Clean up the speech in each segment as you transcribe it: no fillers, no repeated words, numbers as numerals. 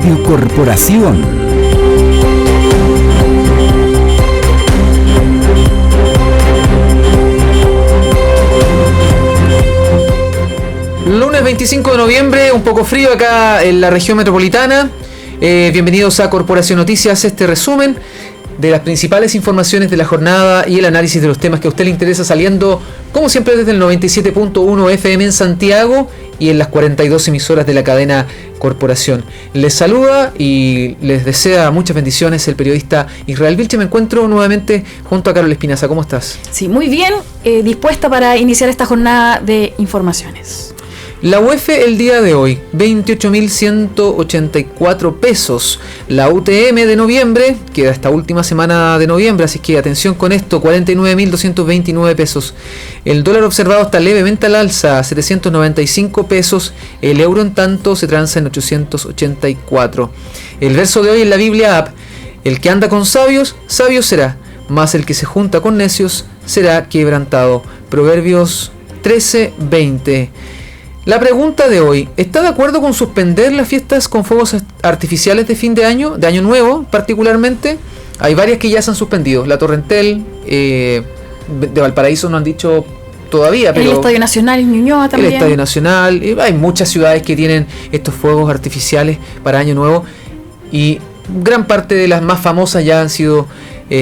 Radio Corporación. Lunes 25 de noviembre, un poco frío acá en la región metropolitana. Bienvenidos a Corporación Noticias, este resumen de las principales informaciones de la jornada y el análisis de los temas que a usted le interesa, saliendo como siempre desde el 97.1 FM en Santiago y en las 42 emisoras de la cadena Corporación. Les saluda y les desea muchas bendiciones el periodista Israel Vilche. Me encuentro nuevamente junto a Carol Espinaza. ¿Cómo estás? Sí, muy bien, dispuesta para iniciar esta jornada de informaciones. La UEF el día de hoy, 28.184 pesos. La UTM de noviembre, queda esta última semana de noviembre, así que atención con esto, 49.229 pesos. El dólar observado está levemente al alza, 795 pesos. El euro en tanto se transa en 884. El verso de hoy en la Biblia App: el que anda con sabios, sabio será, mas el que se junta con necios será quebrantado. Proverbios 13:20. La pregunta de hoy: ¿está de acuerdo con suspender las fiestas con fuegos artificiales de fin de año nuevo particularmente? Hay varias que ya se han suspendido. La Torrentel, de Valparaíso no han dicho todavía, pero... El Estadio Nacional en Ñuñoa también. El Estadio Nacional, hay muchas ciudades que tienen estos fuegos artificiales para año nuevo y gran parte de las más famosas ya han sido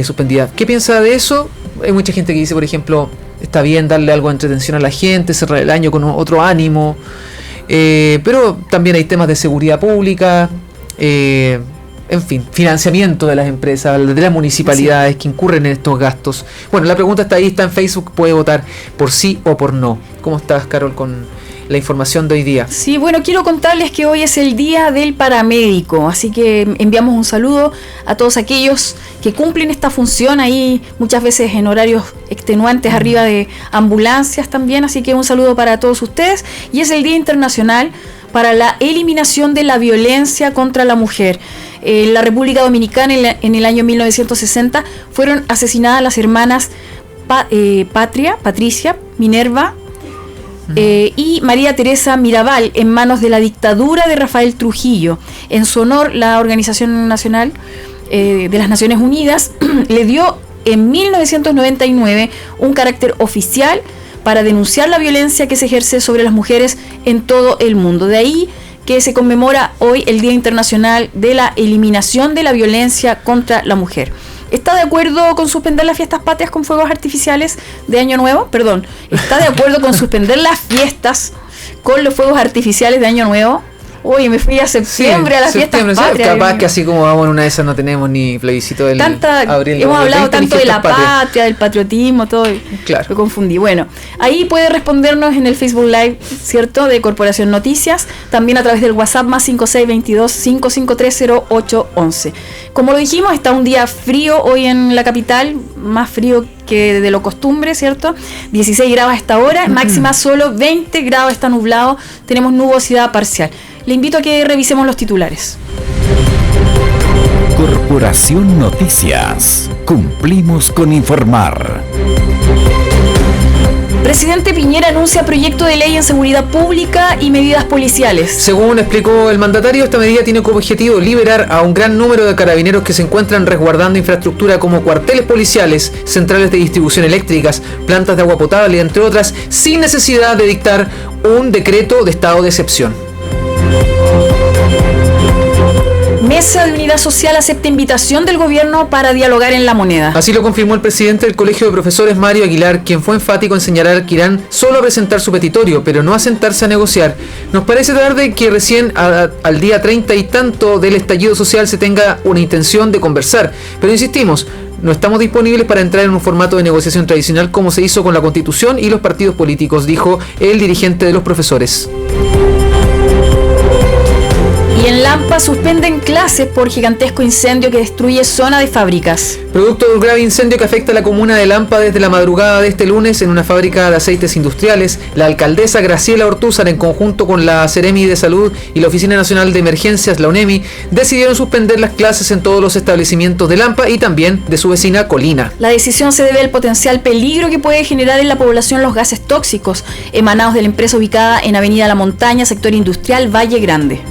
suspendidas. ¿Qué piensa de eso? Hay mucha gente que dice, por ejemplo, está bien darle algo de entretención a la gente, cerrar el año con otro ánimo, pero también hay temas de seguridad pública, en fin, financiamiento de las empresas, de las municipalidades que incurren en estos gastos. Bueno, la pregunta está ahí, está en Facebook, puede votar por sí o por no. ¿Cómo estás, Carol, con la información de hoy día? Sí, bueno, quiero contarles que hoy es el Día del Paramédico, así que enviamos un saludo a todos aquellos que cumplen esta función ahí muchas veces en horarios extenuantes arriba de ambulancias también, así que un saludo para todos ustedes. Y es el Día Internacional para la Eliminación de la Violencia contra la Mujer. En la República Dominicana, en el año 1960, fueron asesinadas las hermanas Patricia, Minerva y María Teresa Mirabal en manos de la dictadura de Rafael Trujillo. En su honor, la Organización Nacional de las Naciones Unidas le dio en 1999 un carácter oficial para denunciar la violencia que se ejerce sobre las mujeres en todo el mundo. De ahí que se conmemora hoy el Día Internacional de la Eliminación de la Violencia contra la Mujer. ¿Está de acuerdo con suspender las fiestas patrias con fuegos artificiales de Año Nuevo? Perdón, ¿está de acuerdo con suspender las fiestas con los fuegos artificiales de Año Nuevo? Oye, me fui a septiembre, a las fiestas patrias. Capaz que así como vamos en una de esas no tenemos ni plebiscito del abril. Hemos hablado tanto de la patria, del patriotismo, todo. Claro. Me confundí. Bueno, ahí puede respondernos en el Facebook Live, ¿cierto?, de Corporación Noticias. También a través del WhatsApp más 5622-5530811. Como lo dijimos, está un día frío hoy en la capital, más frío que de lo costumbre, ¿cierto? 16 grados a esta hora, máxima solo 20 grados, está nublado, tenemos nubosidad parcial. Le invito a que revisemos los titulares. Corporación Noticias. Cumplimos con informar. Presidente Piñera anuncia proyecto de ley en seguridad pública y medidas policiales. Según explicó el mandatario, esta medida tiene como objetivo liberar a un gran número de carabineros que se encuentran resguardando infraestructura como cuarteles policiales, centrales de distribución eléctricas, plantas de agua potable, entre otras, sin necesidad de dictar un decreto de estado de excepción. Mesa de Unidad Social acepta invitación del gobierno para dialogar en La Moneda. Así lo confirmó el presidente del Colegio de Profesores, Mario Aguilar, quien fue enfático en señalar que irán solo a presentar su petitorio, pero no a sentarse a negociar. Nos parece tarde que recién al día 30 y tanto del estallido social se tenga una intención de conversar, pero insistimos, no estamos disponibles para entrar en un formato de negociación tradicional como se hizo con la Constitución y los partidos políticos, dijo el dirigente de los profesores. Y en Lampa suspenden clases por gigantesco incendio que destruye zona de fábricas. Producto de un grave incendio que afecta a la comuna de Lampa desde la madrugada de este lunes en una fábrica de aceites industriales, la alcaldesa Graciela Ortúzar, en conjunto con la Seremi de Salud y la Oficina Nacional de Emergencias, la ONEMI, decidieron suspender las clases en todos los establecimientos de Lampa y también de su vecina Colina. La decisión se debe al potencial peligro que puede generar en la población los gases tóxicos emanados de la empresa ubicada en Avenida La Montaña, sector industrial Valle Grande.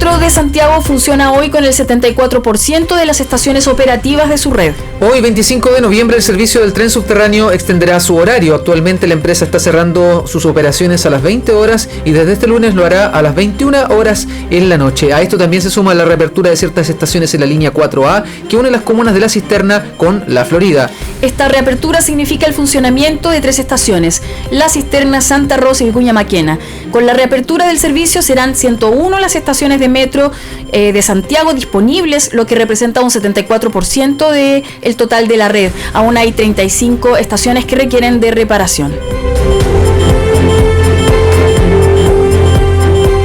Metro de Santiago funciona hoy con el 74% de las estaciones operativas de su red. Hoy, 25 de noviembre, el servicio del tren subterráneo extenderá su horario. Actualmente la empresa está cerrando sus operaciones a las 20 horas y desde este lunes lo hará a las 21 horas en la noche. A esto también se suma la reapertura de ciertas estaciones en la línea 4A que une las comunas de La Cisterna con La Florida. Esta reapertura significa el funcionamiento de 3 estaciones, La Cisterna, Santa Rosa y Vicuña Maquena. Con la reapertura del servicio serán 101 las estaciones de metro de Santiago disponibles, lo que representa un 74% del total de la red. Aún hay 35 estaciones que requieren de reparación.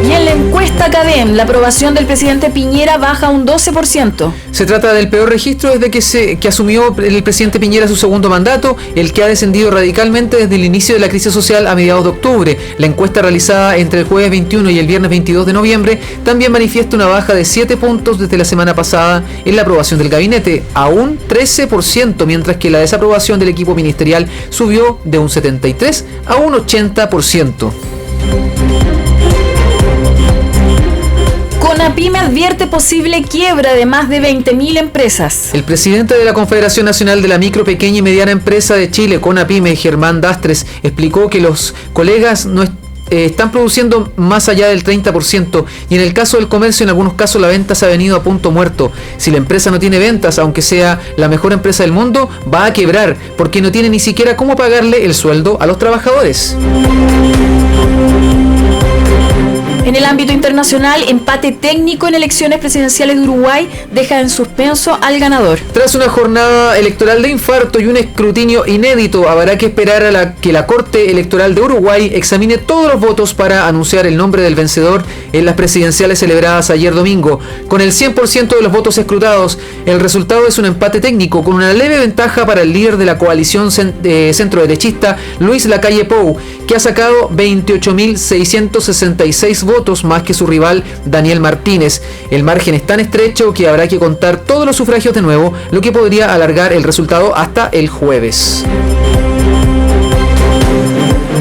Y en la encuesta CADEM, la aprobación del presidente Piñera baja un 12%. Se trata del peor registro desde que asumió el presidente Piñera su segundo mandato, el que ha descendido radicalmente desde el inicio de la crisis social a mediados de octubre. La encuesta realizada entre el jueves 21 y el viernes 22 de noviembre también manifiesta una baja de 7 puntos desde la semana pasada en la aprobación del gabinete, a un 13%, mientras que la desaprobación del equipo ministerial subió de un 73% a un 80%. CONAPYME advierte posible quiebra de más de 20.000 empresas. El presidente de la Confederación Nacional de la Micro, Pequeña y Mediana Empresa de Chile, CONAPYME, Germán Dastres, explicó que los colegas no están produciendo más allá del 30% y en el caso del comercio, en algunos casos la venta se ha venido a punto muerto. Si la empresa no tiene ventas, aunque sea la mejor empresa del mundo, va a quebrar porque no tiene ni siquiera cómo pagarle el sueldo a los trabajadores. En el ámbito internacional, empate técnico en elecciones presidenciales de Uruguay deja en suspenso al ganador. Tras una jornada electoral de infarto y un escrutinio inédito, habrá que esperar a que la Corte Electoral de Uruguay examine todos los votos para anunciar el nombre del vencedor en las presidenciales celebradas ayer domingo. Con el 100% de los votos escrutados, el resultado es un empate técnico con una leve ventaja para el líder de la coalición centroderechista, Luis Lacalle Pou, que ha sacado 28.666 votos más que su rival Daniel Martínez. El margen es tan estrecho que habrá que contar todos los sufragios de nuevo, lo que podría alargar el resultado hasta el jueves.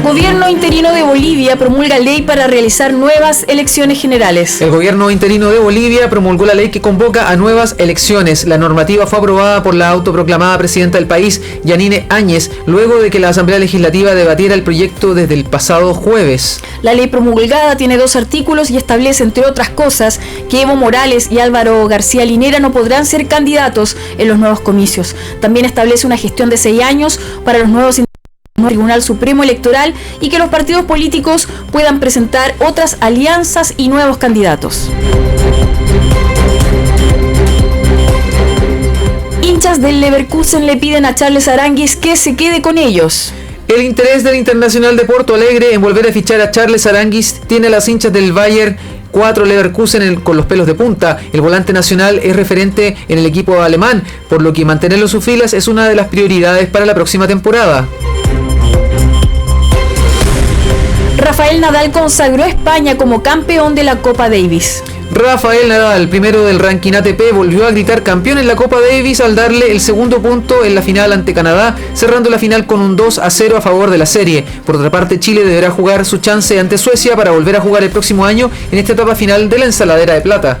Gobierno interino de Bolivia promulga ley para realizar nuevas elecciones generales. El gobierno interino de Bolivia promulgó la ley que convoca a nuevas elecciones. La normativa fue aprobada por la autoproclamada presidenta del país, Yanine Áñez, luego de que la Asamblea Legislativa debatiera el proyecto desde el pasado jueves. La ley promulgada tiene 2 artículos y establece, entre otras cosas, que Evo Morales y Álvaro García Linera no podrán ser candidatos en los nuevos comicios. También establece una gestión de 6 años para los nuevos Tribunal Supremo Electoral y que los partidos políticos puedan presentar otras alianzas y nuevos candidatos. Hinchas del Leverkusen le piden a Charles Aránguiz que se quede con ellos. El interés del Internacional de Porto Alegre en volver a fichar a Charles Aránguiz tiene a las hinchas del Bayer 4 Leverkusen con los pelos de punta. El volante nacional es referente en el equipo alemán, por lo que mantenerlo en sus filas es una de las prioridades para la próxima temporada. Rafael Nadal consagró a España como campeón de la Copa Davis. Rafael Nadal, primero del ranking ATP, volvió a gritar campeón en la Copa Davis al darle el segundo punto en la final ante Canadá, cerrando la final con un 2-0 a favor de la serie. Por otra parte, Chile deberá jugar su chance ante Suecia para volver a jugar el próximo año en esta etapa final de la ensaladera de plata.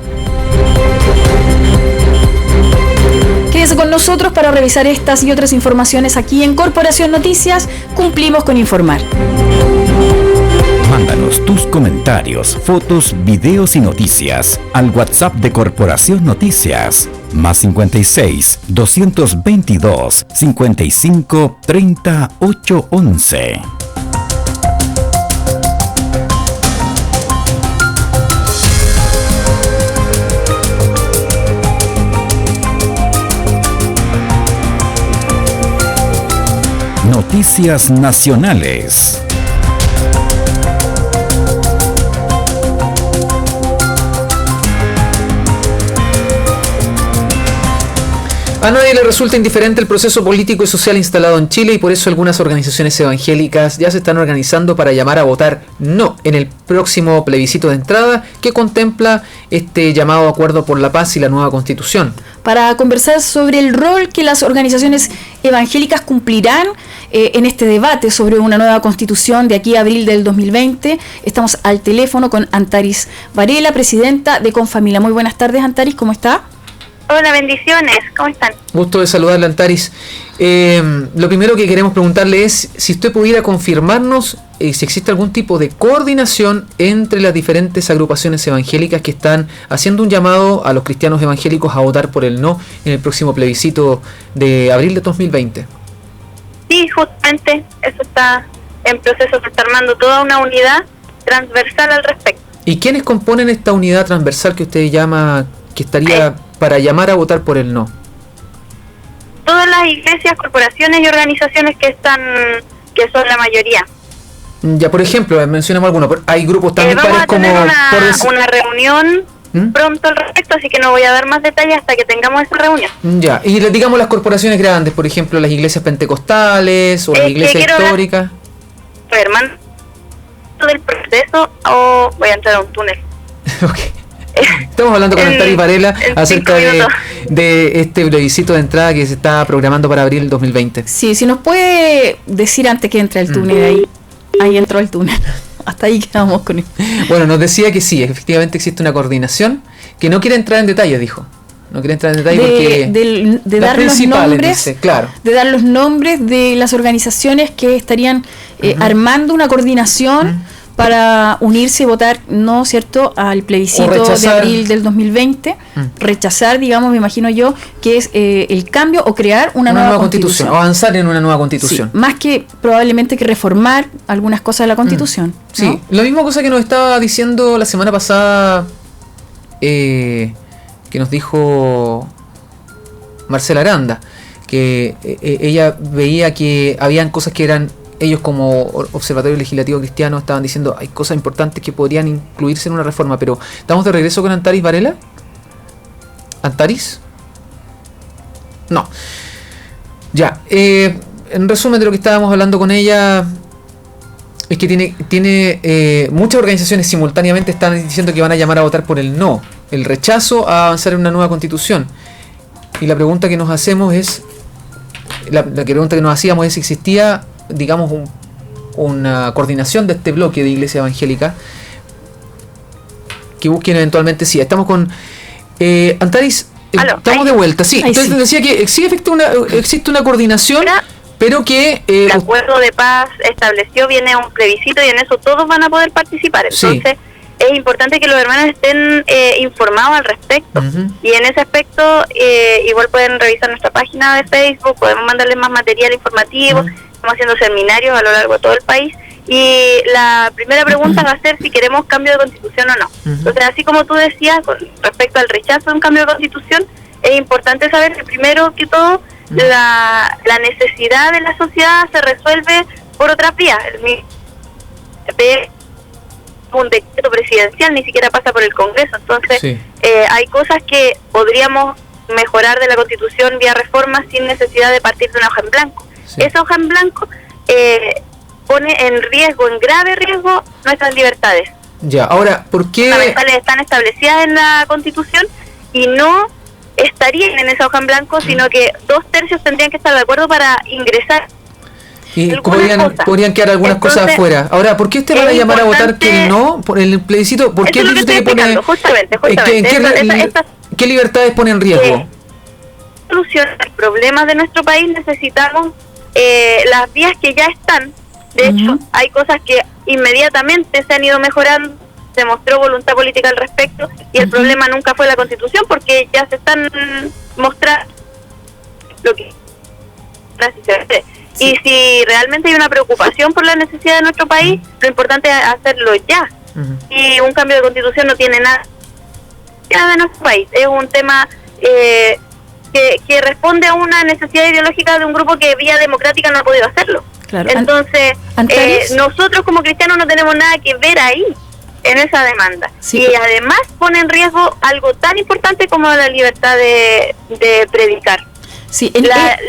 Quédese con nosotros para revisar estas y otras informaciones aquí en Corporación Noticias. Cumplimos con informar. Mándanos tus comentarios, fotos, videos y noticias al WhatsApp de Corporación Noticias. Más 56 222 55 30 811. Noticias nacionales. A nadie le resulta indiferente el proceso político y social instalado en Chile y por eso algunas organizaciones evangélicas ya se están organizando para llamar a votar no en el próximo plebiscito de entrada que contempla este llamado acuerdo por la paz y la nueva constitución. Para conversar sobre el rol que las organizaciones evangélicas cumplirán en este debate sobre una nueva constitución de aquí a abril del 2020, estamos al teléfono con Antaris Varela, presidenta de Confamilia. Muy buenas tardes, Antaris, ¿cómo está? Hola, bendiciones, ¿cómo están? Gusto de saludarle, Antaris. Lo primero que queremos preguntarle es si usted pudiera confirmarnos si existe algún tipo de coordinación entre las diferentes agrupaciones evangélicas que están haciendo un llamado a los cristianos evangélicos a votar por el no en el próximo plebiscito de abril de 2020. Sí, justamente eso está en proceso, se está armando toda una unidad transversal al respecto. ¿Y quiénes componen esta unidad transversal que usted llama, que estaría para llamar a votar por el no? Todas las iglesias, corporaciones y organizaciones que son la mayoría. Ya, por ejemplo, mencionemos algunos. Hay grupos tan vamos a tener como una reunión pronto al respecto, así que no voy a dar más detalles hasta que tengamos esa reunión. Ya, y digamos las corporaciones grandes, por ejemplo, las iglesias pentecostales o las iglesias históricas. Hermano, del proceso o voy a entrar a un túnel. Okay. Estamos hablando con Antaris Varela acerca de este plebiscito de entrada que se está programando para abril del 2020. Sí, si nos puede decir antes que entre el túnel, ahí entró el túnel. Hasta ahí quedamos con él. Bueno, nos decía que sí, efectivamente existe una coordinación que no quiere entrar en detalles, dijo. No quiere entrar en detalles porque de dar los nombres, dice, claro. De dar los nombres de las organizaciones que estarían armando una coordinación para unirse y votar no, ¿cierto?, al plebiscito de abril del 2020, rechazar, digamos, me imagino yo, que es el cambio o crear una nueva constitución. O avanzar en una nueva constitución. Sí, más que probablemente que reformar algunas cosas de la constitución. Sí, ¿no? La misma cosa que nos estaba diciendo la semana pasada, que nos dijo Marcela Aranda, que ella veía que habían cosas que eran, ellos como Observatorio Legislativo Cristiano estaban diciendo hay cosas importantes que podrían incluirse en una reforma, pero ¿estamos de regreso con Antaris Varela? ¿Antaris? No. Ya, en resumen de lo que estábamos hablando con ella, es que tiene muchas organizaciones simultáneamente están diciendo que van a llamar a votar por el no, el rechazo a avanzar en una nueva constitución. Y la pregunta que nos hacemos es, la pregunta que nos hacíamos es si existía, digamos, una coordinación de este bloque de iglesia evangélica que busquen eventualmente. Sí, estamos con Antaris, estamos de vuelta. Sí, entonces decía que sí existe una coordinación, pero que el acuerdo de paz estableció, viene un plebiscito y en eso todos van a poder participar. Entonces es importante que los hermanos estén informados al respecto. Y en ese aspecto igual pueden revisar nuestra página de Facebook, podemos mandarles más material informativo. Estamos haciendo seminarios a lo largo de todo el país y la primera pregunta va a ser si queremos cambio de constitución o no. Entonces, así como tú decías con respecto al rechazo de un cambio de constitución, es importante saber que primero que todo la necesidad de la sociedad se resuelve por otras vías. Un decreto presidencial ni siquiera pasa por el Congreso, entonces hay cosas que podríamos mejorar de la constitución vía reforma sin necesidad de partir de una hoja en blanco. Esa hoja en blanco pone en riesgo, en grave riesgo, nuestras libertades. Ya, ahora, ¿por qué? Fundamentales están establecidas en la Constitución y no estarían en esa hoja en blanco, sino que 2/3 tendrían que estar de acuerdo para ingresar. Y podrían quedar algunas cosas afuera. Ahora, ¿por qué usted va a llamar a votar que no por el plebiscito? ¿Por qué es lo que usted estoy pone justamente. ¿Qué libertades pone en riesgo? Solucionar el problema de nuestro país necesitamos las vías que ya están. De hecho, hay cosas que inmediatamente se han ido mejorando, se mostró voluntad política al respecto y el problema nunca fue la Constitución porque ya se están mostrando lo que y si realmente hay una preocupación por la necesidad de nuestro país, lo importante es hacerlo ya. Y un cambio de Constitución no tiene nada de nuestro país, es un tema que responde a una necesidad ideológica de un grupo que vía democrática no ha podido hacerlo. Claro. Entonces, nosotros como cristianos no tenemos nada que ver ahí, en esa demanda. Y además pone en riesgo algo tan importante como la libertad de predicar. Sí, en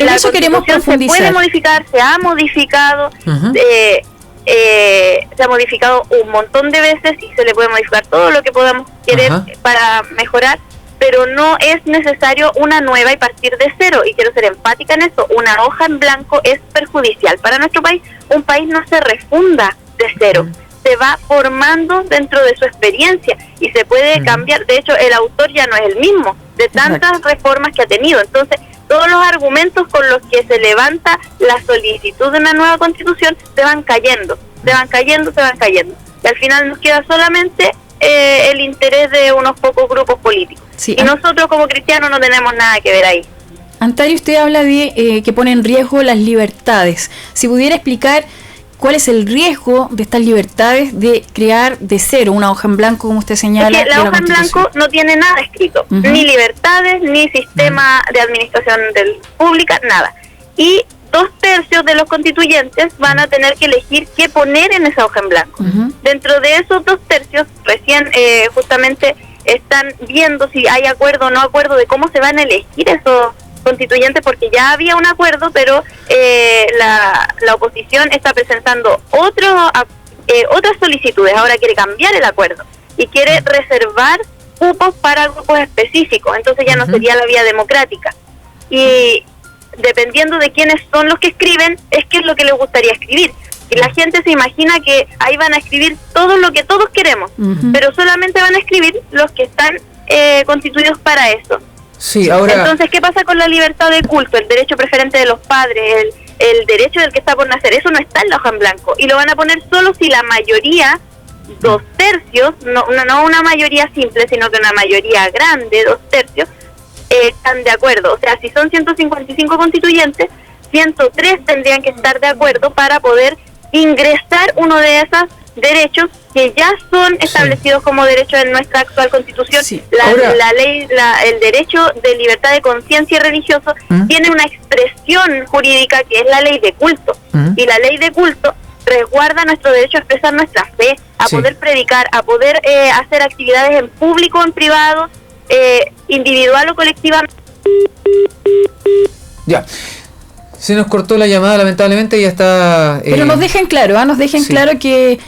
eso queremos profundizar. Se puede modificar, se ha modificado, se ha modificado un montón de veces y se le puede modificar todo lo que podamos querer para mejorar, pero no es necesario una nueva y partir de cero, y quiero ser enfática en eso. Una hoja en blanco es perjudicial para nuestro país. Un país no se refunda de cero, se va formando dentro de su experiencia y se puede cambiar. De hecho, el autor ya no es el mismo de tantas reformas que ha tenido. Entonces, todos los argumentos con los que se levanta la solicitud de una nueva constitución se van cayendo. Y al final nos queda solamente el interés de unos pocos grupos políticos. Sí, y nosotros como cristianos no tenemos nada que ver ahí. Antario, usted habla de que pone en riesgo las libertades. Si pudiera explicar cuál es el riesgo de estas libertades de crear de cero una hoja en blanco, como usted señala. Es que la hoja en blanco no tiene nada escrito, ni libertades, ni sistema de administración pública, nada. Y 2/3 de los constituyentes van a tener que elegir qué poner en esa hoja en blanco. Dentro de esos 2/3, recién justamente están viendo si hay acuerdo o no acuerdo de cómo se van a elegir esos constituyentes, porque ya había un acuerdo, pero la oposición está presentando otras solicitudes. Ahora quiere cambiar el acuerdo y quiere reservar cupos para grupos específicos. Entonces ya no sería la vía democrática. Y dependiendo de quiénes son los que escriben, es qué es lo que les gustaría escribir. Y la gente se imagina que ahí van a escribir todo lo que todos queremos, pero solamente van a escribir los que están constituidos para eso. Sí, ahora... Entonces, ¿qué pasa con la libertad de culto? El derecho preferente de los padres, el derecho del que está por nacer, eso no está en la hoja en blanco. Y lo van a poner solo si la mayoría, 2/3, no una mayoría simple, sino que una mayoría grande, 2/3, están de acuerdo. O sea, si son 155 constituyentes, 103 tendrían que estar de acuerdo para poder ingresar uno de esos derechos que ya son establecidos como derechos en nuestra actual constitución. La ley, el derecho de libertad de conciencia y religioso tiene una expresión jurídica que es la ley de culto, y la ley de culto resguarda nuestro derecho a expresar nuestra fe, a poder predicar, a poder hacer actividades en público o en privado, individual o colectivamente. Ya. Se nos cortó la llamada, lamentablemente, ya está... Pero nos dejen claro, claro que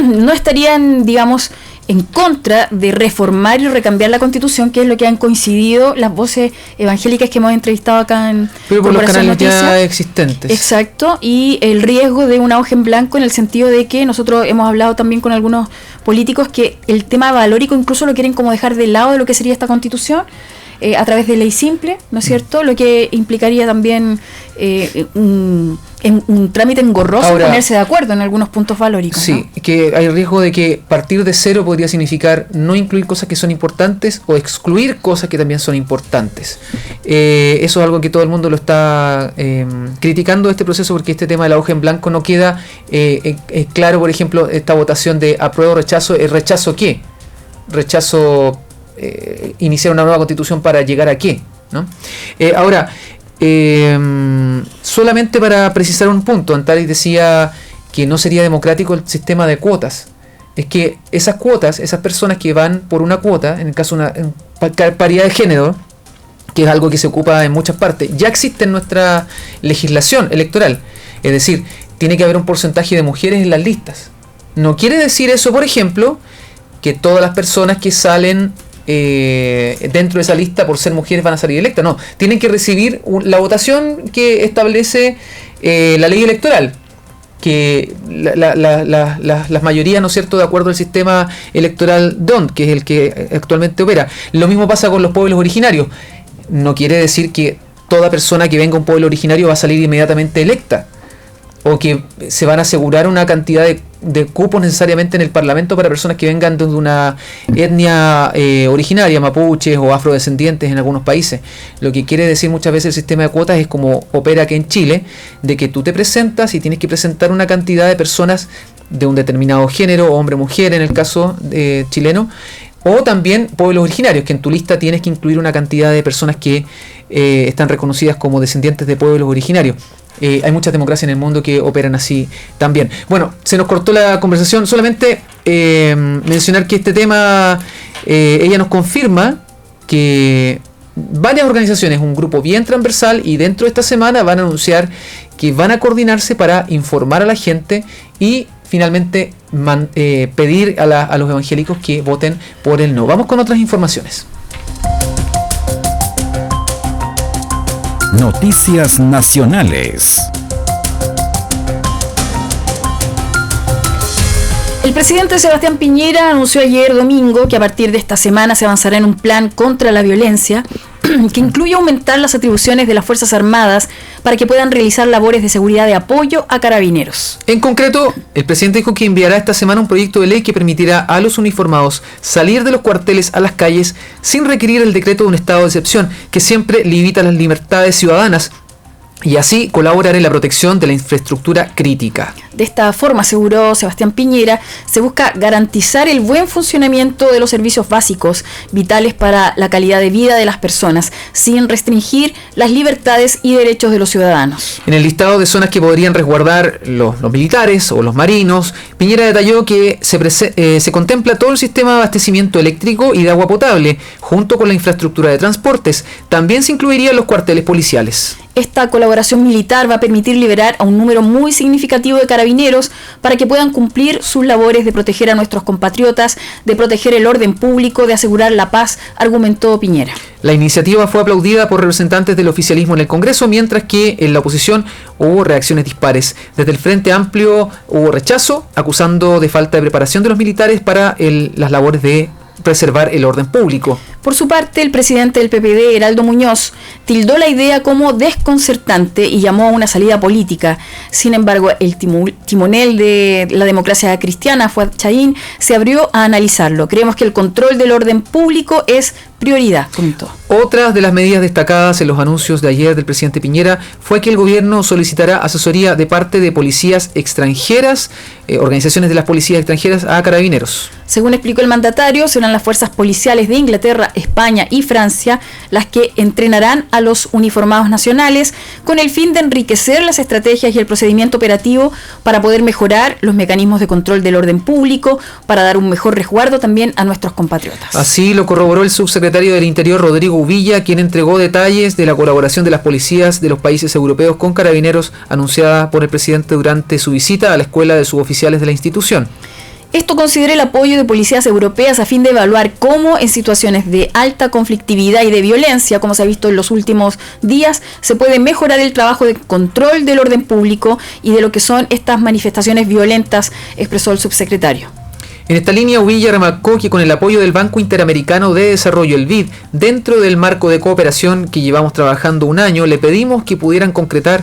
no estarían, digamos, en contra de reformar y recambiar la Constitución, que es lo que han coincidido las voces evangélicas que hemos entrevistado acá en pero por los canales ya existentes. Exacto, y el riesgo de una hoja en blanco, en el sentido de que nosotros hemos hablado también con algunos políticos que el tema valórico incluso lo quieren como dejar de lado de lo que sería esta Constitución, a través de ley simple, ¿no es cierto? Lo que implicaría también un trámite engorroso. Ahora, ponerse de acuerdo en algunos puntos valóricos. Sí, ¿no? Que hay riesgo de que partir de cero podría significar no incluir cosas que son importantes o excluir cosas que también son importantes. Eso es algo que todo el mundo lo está criticando este proceso, porque este tema de la hoja en blanco no queda claro. Por ejemplo, esta votación de apruebo o rechazo, ¿rechazo qué? Rechazo iniciar una nueva constitución para llegar a qué, ¿no? Ahora, solamente para precisar un punto, Antares decía que no sería democrático el sistema de cuotas. Es que esas cuotas, esas personas que van por una cuota, en el caso de una paridad de género, que es algo que se ocupa en muchas partes, ya existe en nuestra legislación electoral. Es decir, tiene que haber un porcentaje de mujeres en las listas. No quiere decir eso, por ejemplo, que todas las personas que salen dentro de esa lista por ser mujeres van a salir electas. No, tienen que recibir la votación que establece la ley electoral, que las mayorías, ¿no es cierto?, de acuerdo al sistema electoral DONT, que es el que actualmente opera. Lo mismo pasa con los pueblos originarios. No quiere decir que toda persona que venga a un pueblo originario va a salir inmediatamente electa, o que se van a asegurar una cantidad de cupos necesariamente en el Parlamento para personas que vengan de una etnia originaria, mapuches o afrodescendientes en algunos países. Lo que quiere decir muchas veces el sistema de cuotas es como opera aquí en Chile, de que tú te presentas y tienes que presentar una cantidad de personas de un determinado género, hombre o mujer en el caso chileno, o también pueblos originarios, que en tu lista tienes que incluir una cantidad de personas que están reconocidas como descendientes de pueblos originarios. Hay muchas democracias en el mundo que operan así también. Bueno, se nos cortó la conversación. Solamente mencionar que este tema, ella nos confirma que varias organizaciones, un grupo bien transversal, y dentro de esta semana van a anunciar que van a coordinarse para informar a la gente y finalmente pedir a los evangélicos que voten por el no. Vamos con otras informaciones. Noticias nacionales. El presidente Sebastián Piñera anunció ayer domingo que a partir de esta semana se avanzará en un plan contra la violencia que incluye aumentar las atribuciones de las Fuerzas Armadas para que puedan realizar labores de seguridad de apoyo a carabineros. En concreto, el presidente dijo que enviará esta semana un proyecto de ley que permitirá a los uniformados salir de los cuarteles a las calles sin requerir el decreto de un estado de excepción, que siempre limita las libertades ciudadanas, y así colaborar en la protección de la infraestructura crítica. De esta forma, aseguró Sebastián Piñera, se busca garantizar el buen funcionamiento de los servicios básicos vitales para la calidad de vida de las personas, sin restringir las libertades y derechos de los ciudadanos. En el listado de zonas que podrían resguardar los militares o los marinos, Piñera detalló que se contempla todo el sistema de abastecimiento eléctrico y de agua potable, junto con la infraestructura de transportes. También se incluirían los cuarteles policiales. Esta colaboración militar va a permitir liberar a un número muy significativo de carabineros para que puedan cumplir sus labores de proteger a nuestros compatriotas, de proteger el orden público, de asegurar la paz, argumentó Piñera. La iniciativa fue aplaudida por representantes del oficialismo en el Congreso, mientras que en la oposición hubo reacciones dispares. Desde el Frente Amplio hubo rechazo, acusando de falta de preparación de los militares para las labores de preservar el orden público. Por su parte, el presidente del PPD, Heraldo Muñoz, tildó la idea como desconcertante y llamó a una salida política. Sin embargo, el timonel de la democracia cristiana, Fuad Chaín, se abrió a analizarlo. Creemos que el control del orden público es prioridad, comentó. Otra de las medidas destacadas en los anuncios de ayer del presidente Piñera fue que el gobierno solicitará asesoría de parte de policías extranjeras, organizaciones de las policías extranjeras, a carabineros. Según explicó el mandatario, serán las fuerzas policiales de Inglaterra, España y Francia las que entrenarán a los uniformados nacionales con el fin de enriquecer las estrategias y el procedimiento operativo para poder mejorar los mecanismos de control del orden público, para dar un mejor resguardo también a nuestros compatriotas. Así lo corroboró el subsecretario del Interior, Rodrigo Uvilla, quien entregó detalles de la colaboración de las policías de los países europeos con carabineros anunciada por el presidente durante su visita a la escuela de suboficiales de la institución. Esto considera el apoyo de policías europeas a fin de evaluar cómo en situaciones de alta conflictividad y de violencia, como se ha visto en los últimos días, se puede mejorar el trabajo de control del orden público y de lo que son estas manifestaciones violentas, expresó el subsecretario. En esta línea, Uvilla remarcó que con el apoyo del Banco Interamericano de Desarrollo, el BID, dentro del marco de cooperación que llevamos trabajando un año, le pedimos que pudieran contactar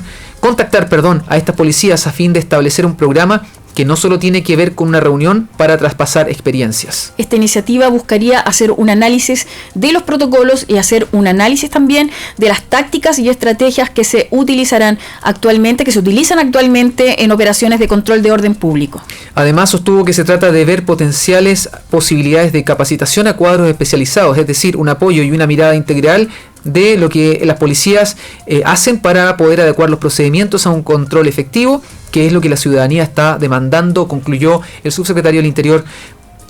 a estas policías a fin de establecer un programa que no solo tiene que ver con una reunión para traspasar experiencias. Esta iniciativa buscaría hacer un análisis de los protocolos y hacer un análisis también de las tácticas y estrategias que se utilizan actualmente en operaciones de control de orden público. Además, sostuvo que se trata de ver potenciales posibilidades de capacitación a cuadros especializados, es decir, un apoyo y una mirada integral de lo que las policías hacen para poder adecuar los procedimientos a un control efectivo, que es lo que la ciudadanía está demandando, concluyó el subsecretario del Interior,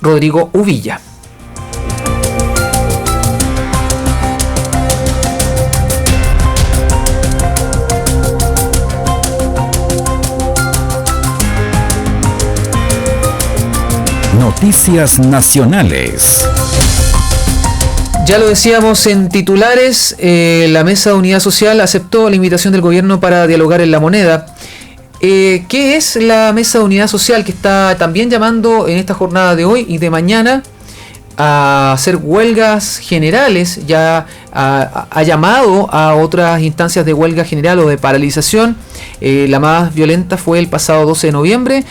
Rodrigo Uvilla. Noticias nacionales. Ya lo decíamos en titulares, la Mesa de Unidad Social aceptó la invitación del gobierno para dialogar en La Moneda. ¿Qué es la Mesa de Unidad Social, que está también llamando en esta jornada de hoy y de mañana a hacer huelgas generales? Ya ha llamado a otras instancias de huelga general o de paralización. La más violenta fue el pasado 12 de noviembre,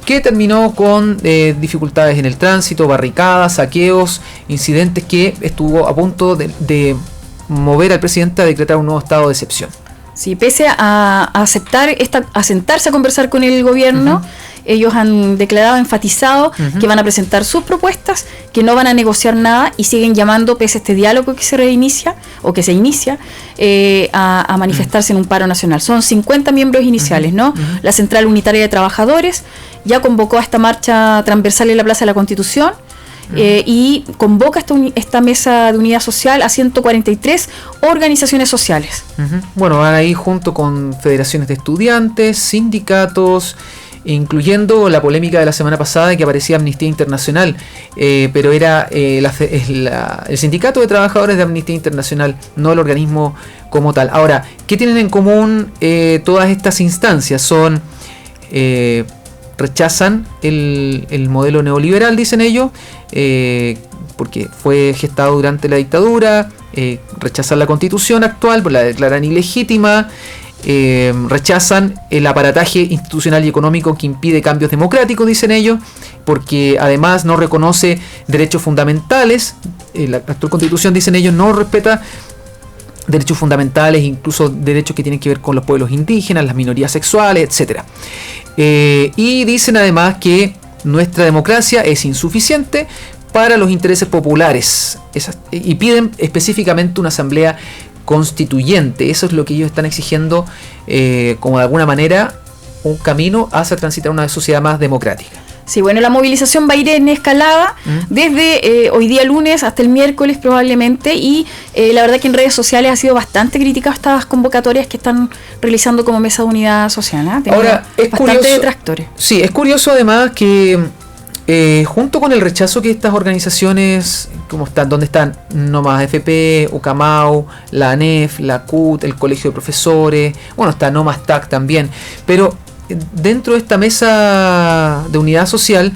que terminó con dificultades en el tránsito, barricadas, saqueos, incidentes que estuvo a punto de mover al presidente a decretar un nuevo estado de excepción. Sí, pese a aceptar a sentarse a conversar con el gobierno, ellos han declarado, enfatizado que van a presentar sus propuestas, que no van a negociar nada y siguen llamando, pese a este diálogo que se reinicia o que se inicia, a manifestarse en un paro nacional. Son 50 miembros iniciales, ¿no? La Central Unitaria de Trabajadores ya convocó a esta marcha transversal en la Plaza de la Constitución. y convoca esta mesa de unidad social a 143 organizaciones sociales. Bueno, van ahí junto con federaciones de estudiantes, sindicatos, incluyendo la polémica de la semana pasada que aparecía Amnistía Internacional, pero era el Sindicato de Trabajadores de Amnistía Internacional, no el organismo como tal. Ahora, ¿qué tienen en común todas estas instancias? Son rechazan el modelo neoliberal, dicen ellos, porque fue gestado durante la dictadura, rechazan la constitución actual, la declaran ilegítima, rechazan el aparataje institucional y económico que impide cambios democráticos, dicen ellos, porque además no reconoce derechos fundamentales. La actual constitución, dicen ellos, no respeta derechos fundamentales, incluso derechos que tienen que ver con los pueblos indígenas, las minorías sexuales, etc. Y dicen además que nuestra democracia es insuficiente para los intereses populares, y piden específicamente una asamblea constituyente. Eso es lo que ellos están exigiendo, como de alguna manera un camino hacia transitar una sociedad más democrática. Sí, bueno, la movilización va a ir en escalada desde hoy día lunes hasta el miércoles probablemente, y la verdad que en redes sociales ha sido bastante criticado estas convocatorias que están realizando como mesa de unidad social, ¿eh? Ahora, es curioso, detractores. Sí, es curioso además que junto con el rechazo que estas organizaciones, como están, donde están No Más AFP, Ucamau, la ANEF, la CUT, el Colegio de Profesores, bueno, está No Más TAC también, pero dentro de esta mesa de unidad social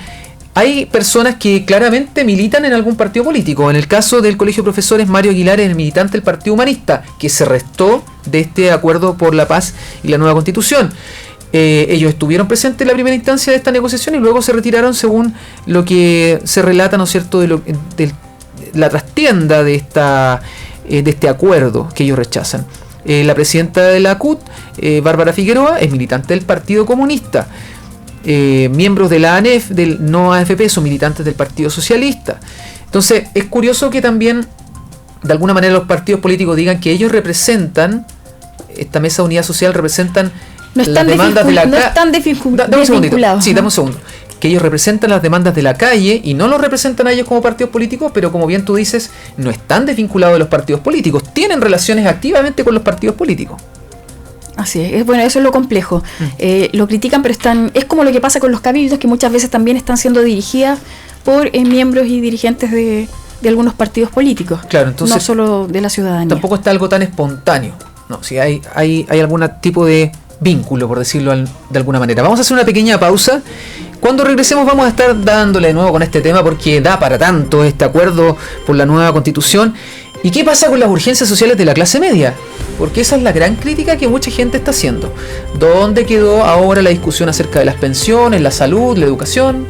hay personas que claramente militan en algún partido político. En el caso del Colegio de Profesores, Mario Aguilar es el militante del Partido Humanista, que se restó de este acuerdo por la paz y la nueva constitución. Ellos estuvieron presentes en la primera instancia de esta negociación y luego se retiraron, según lo que se relata, ¿no es cierto?, de la trastienda de este acuerdo que ellos rechazan. La presidenta de la CUT, Bárbara Figueroa, es militante del Partido Comunista. Miembros de la ANEF, del No AFP, son militantes del Partido Socialista. Entonces, es curioso que también, de alguna manera, los partidos políticos digan que ellos representan, esta mesa de unidad social representan las demandas de la calle. No están desvinculados. Sí, dame un segundo. Que ellos representan las demandas de la calle y no los representan a ellos como partidos políticos, pero como bien tú dices, no están desvinculados de los partidos políticos, tienen relaciones activamente con los partidos políticos. Así es, bueno, eso es lo complejo. Lo critican, pero es como lo que pasa con los cabildos, que muchas veces también están siendo dirigidas por miembros y dirigentes de algunos partidos políticos. Claro, entonces, no solo de la ciudadanía. Tampoco está algo tan espontáneo. No, si hay algún tipo de vínculo, por decirlo de alguna manera. Vamos a hacer una pequeña pausa. Cuando regresemos vamos a estar dándole de nuevo con este tema, porque da para tanto este acuerdo por la nueva constitución. ¿Y qué pasa con las urgencias sociales de la clase media? Porque esa es la gran crítica que mucha gente está haciendo. ¿Dónde quedó ahora la discusión acerca de las pensiones, la salud, la educación?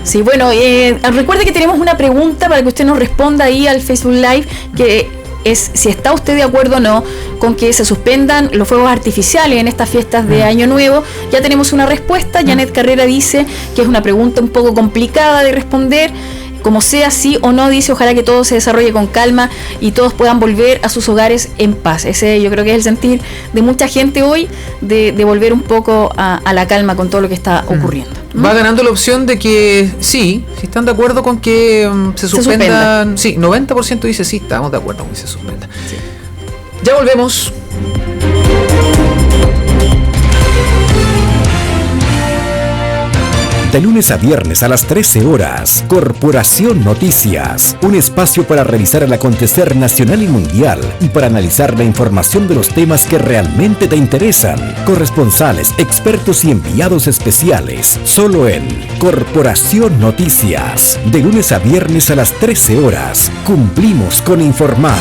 Sí, bueno, recuerde que tenemos una pregunta para que usted nos responda ahí al Facebook Live, que es si está usted de acuerdo o no con que se suspendan los fuegos artificiales en estas fiestas de Año Nuevo. Ya tenemos una respuesta. Janet Carrera dice que es una pregunta un poco complicada de responder. Como sea, sí o no, dice, ojalá que todo se desarrolle con calma y todos puedan volver a sus hogares en paz. Ese yo creo que es el sentir de mucha gente hoy, de volver un poco a la calma con todo lo que está ocurriendo. Va ganando la opción de que sí, si están de acuerdo con que se suspendan. Sí, 90% dice sí, estamos de acuerdo con que se suspenda. Sí. Ya volvemos. De lunes a viernes a las 13 horas, Corporación Noticias, un espacio para revisar el acontecer nacional y mundial y para analizar la información de los temas que realmente te interesan. Corresponsales, expertos y enviados especiales, solo en Corporación Noticias. De lunes a viernes a las 13 horas, cumplimos con informar.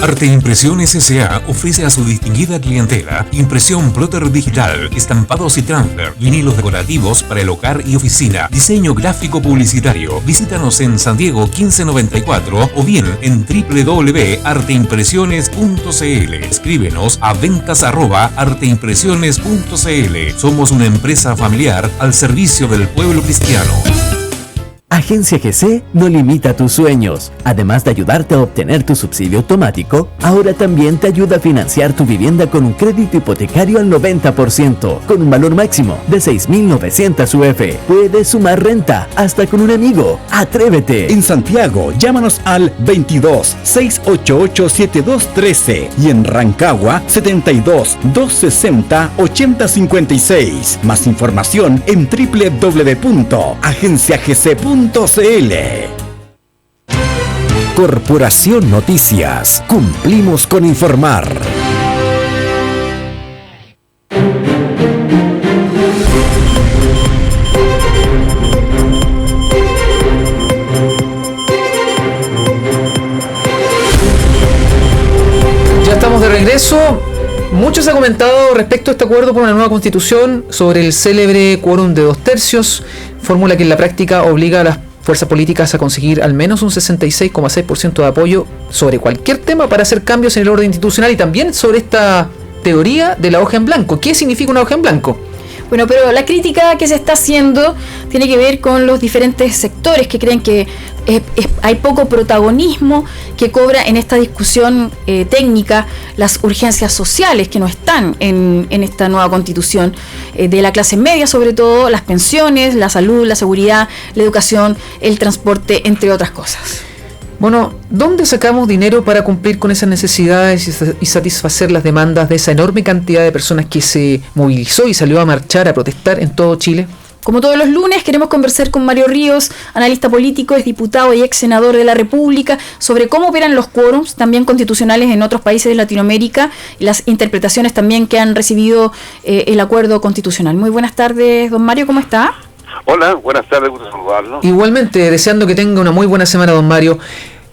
Arte Impresiones S.A. ofrece a su distinguida clientela impresión plotter digital, estampados y transfer, vinilos decorativos para el hogar y oficina, diseño gráfico publicitario. Visítanos en San Diego 1594 o bien en www.arteimpresiones.cl. Escríbenos a ventas@arteimpresiones.cl. Somos una empresa familiar al servicio del pueblo cristiano. Agencia GC no limita tus sueños. Además de ayudarte a obtener tu subsidio automático, ahora también te ayuda a financiar tu vivienda con un crédito hipotecario al 90%, con un valor máximo de 6.900 UF. Puedes sumar renta hasta con un amigo. ¡Atrévete! En Santiago, llámanos al 22 688 7213 y en Rancagua 72 260 8056. Más información en www.agenciagc.cl. Corporación Noticias. Cumplimos con informar. Ya estamos de regreso. Mucho se ha comentado respecto a este acuerdo por una nueva constitución sobre el célebre quórum de 2/3, fórmula que en la práctica obliga a las fuerzas políticas a conseguir al menos un 66,6% de apoyo sobre cualquier tema para hacer cambios en el orden institucional, y también sobre esta teoría de la hoja en blanco. ¿Qué significa una hoja en blanco? Bueno, pero la crítica que se está haciendo tiene que ver con los diferentes sectores que creen que hay poco protagonismo que cobra en esta discusión técnica las urgencias sociales que no están en esta nueva constitución, de la clase media sobre todo, las pensiones, la salud, la seguridad, la educación, el transporte, entre otras cosas. Bueno, ¿dónde sacamos dinero para cumplir con esas necesidades y satisfacer las demandas de esa enorme cantidad de personas que se movilizó y salió a marchar, a protestar en todo Chile? Como todos los lunes, queremos conversar con Mario Ríos, analista político, es diputado y ex senador de la República, sobre cómo operan los quórums, también constitucionales en otros países de Latinoamérica, y las interpretaciones también que han recibido el acuerdo constitucional. Muy buenas tardes, don Mario, ¿cómo está? Hola, buenas tardes, gusto saludarlo. Igualmente, deseando que tenga una muy buena semana, don Mario.